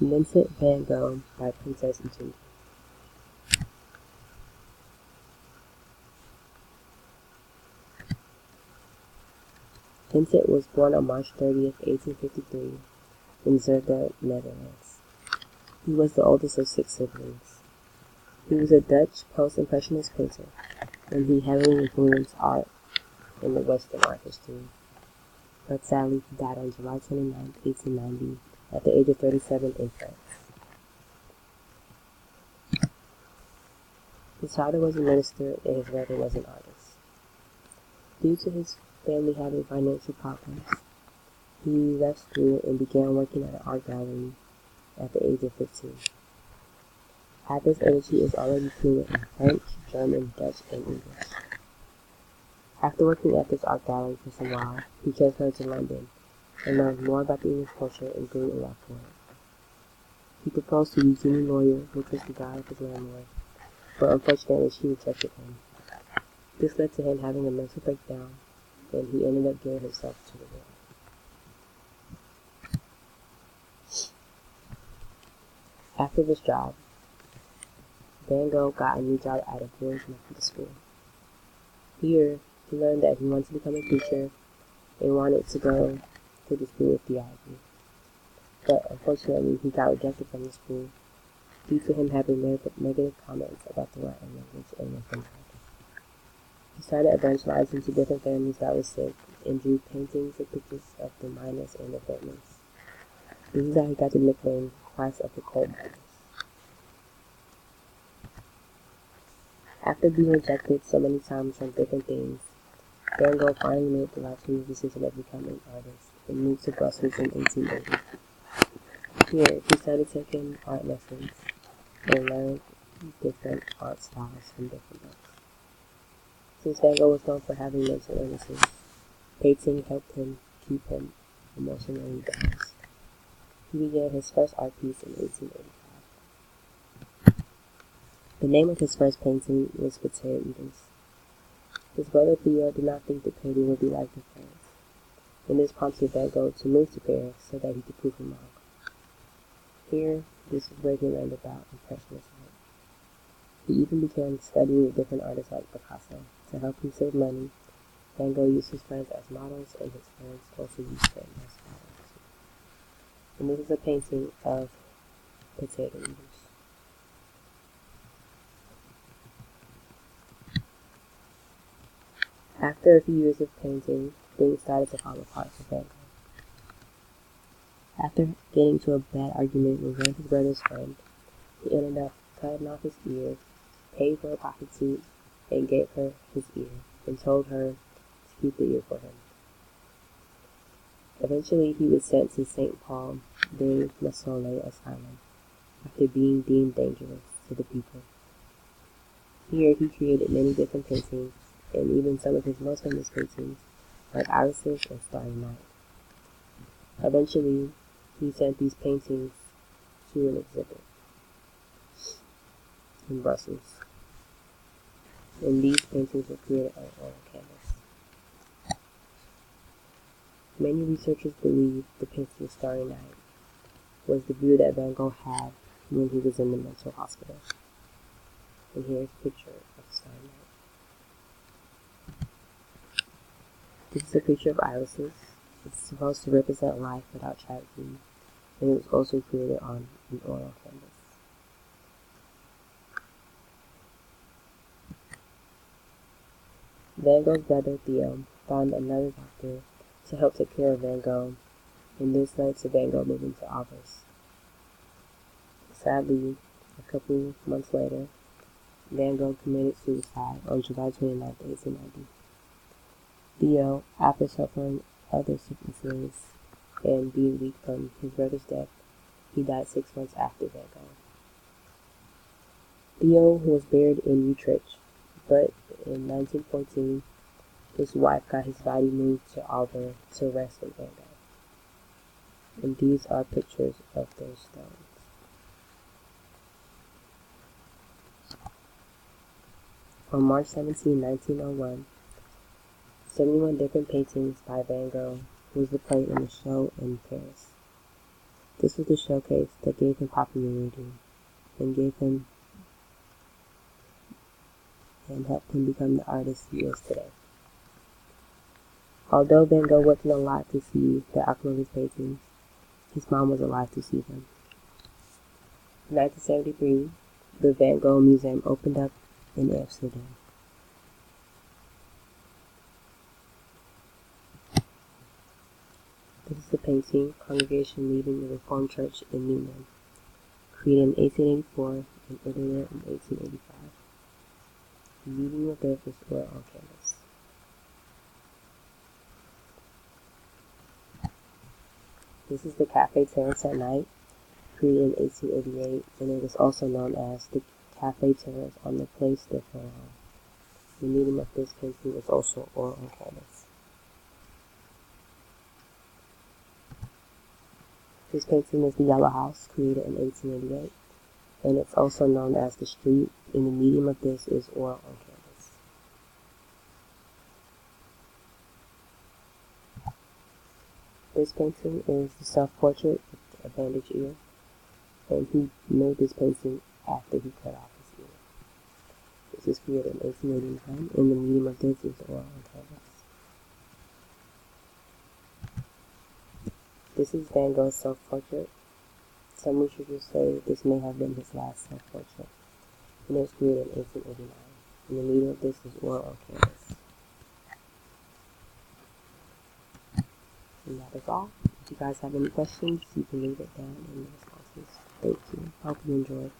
Vincent van Gogh by Princess Ejindu. Vincent was born on March 30th, 1853, in Zurich, Netherlands. He was the oldest of 6 siblings. He was a Dutch post-impressionist painter, and he heavily influenced art in the Western art history. But sadly, he died on July 29, 1890, at the age of 37 in France. His father was a minister and his mother was an artist. Due to his family having financial problems, he left school and began working at an art gallery at the age of 15. At this age, he is already fluent in French, German, Dutch, and English. After working at this art gallery for some while, he transferred to London and learned more about the English culture and grew a love for it. He proposed to Eugenie Lawyer, which was the daughter of his landlord, but unfortunately she rejected him. This led to him having a mental breakdown, and he ended up giving himself to the world. After this job, Van Gogh got a new job at a boys' medical school. Here, he learned that he wanted to become a teacher and wanted to go to the school of theology. But unfortunately, he got rejected from the school due to him having negative comments about the Latin language and mathematics. He started evangelizing to different families that were sick and drew paintings and pictures of the miners and the boatmen. This is how he got the nickname Christ of the Coal Miners. After being rejected so many times from different things, Van Gogh finally made the life-changing decision of becoming an artist and moved to Brussels in 1880. Here, he started taking art lessons and learned different art styles from different books. Since Van Gogh was known for having mental illnesses, painting helped him keep him emotionally balanced. He began his first art piece in 1885. The name of his first painting was Potato Eaters. His brother Theo did not think the painting would be liked in France, and this prompted Van Gogh to move to Paris so that he could prove him wrong. Here, this is where he learned about Impressionist art. He even began studying with different artists like Picasso. To help him save money, Van Gogh used his friends as models, and his friends also used him as models. And this is a painting of Potato Eaters. After a few years of painting, things started to fall apart for Van Gogh. After getting into a bad argument with one of his brother's friends, he ended up cutting off his ear, paid for a prostitute, and gave her his ear, and told her to keep the ear for him. Eventually, he was sent to St. Paul de la Soleil Asylum after being deemed dangerous to the people. Here, he created many different paintings, and even some of his most famous paintings, like Irises and Starry Night. Eventually, he sent these paintings to an exhibit in Brussels, and these paintings were created on oil canvas. Many researchers believe the painting Starry Night was the view that Van Gogh had when he was in the mental hospital. And here's a picture of Starry Night. This is a picture of irises. It's supposed to represent life without tragedy, and it was also created on an oil canvas. Van Gogh's brother Theo found another doctor to help take care of Van Gogh, and this led to Van Gogh moving to Aarhus. Sadly, a couple months later, Van Gogh committed suicide on July 29, 1890. Theo, after suffering other sicknesses and being weak from his brother's death, he died 6 months after Van Gogh. Theo was buried in Utrecht, but in 1914, his wife got his body moved to Alver to rest in Van Gogh. And these are pictures of those stones. On March 17, 1901, 71 different paintings by Van Gogh was displayed in a show in Paris. This was the showcase that gave him popularity and helped him become the artist he is today. Although Van Gogh wasn't alive to see the outcome of his paintings, his mom was alive to see them. In 1973, the Van Gogh Museum opened up in Amsterdam. This is the painting, Congregation Leaving the Reformed Church in Newman, created in 1884 and edited in 1885. The medium of this is oil on canvas. This is the Cafe Terrace at Night, created in 1888, and it is also known as the Cafe Terrace on the Place de Ferrand. The medium of this painting is also oil on canvas. This painting is the Yellow House, created in 1888, and it's also known as the Street, and the medium of this is oil on canvas. This painting is the self-portrait with a bandaged ear, and he made this painting after he cut off his ear. This was created in 1889, and the medium of this is oil on canvas. This is Van Gogh's self-portrait. Some researchers say this may have been his last self-portrait, and it was created in 1889, and the medium of this is oil on canvas. And that is all. If you guys have any questions, you can leave it down in the responses. Thank you. Hope you enjoyed.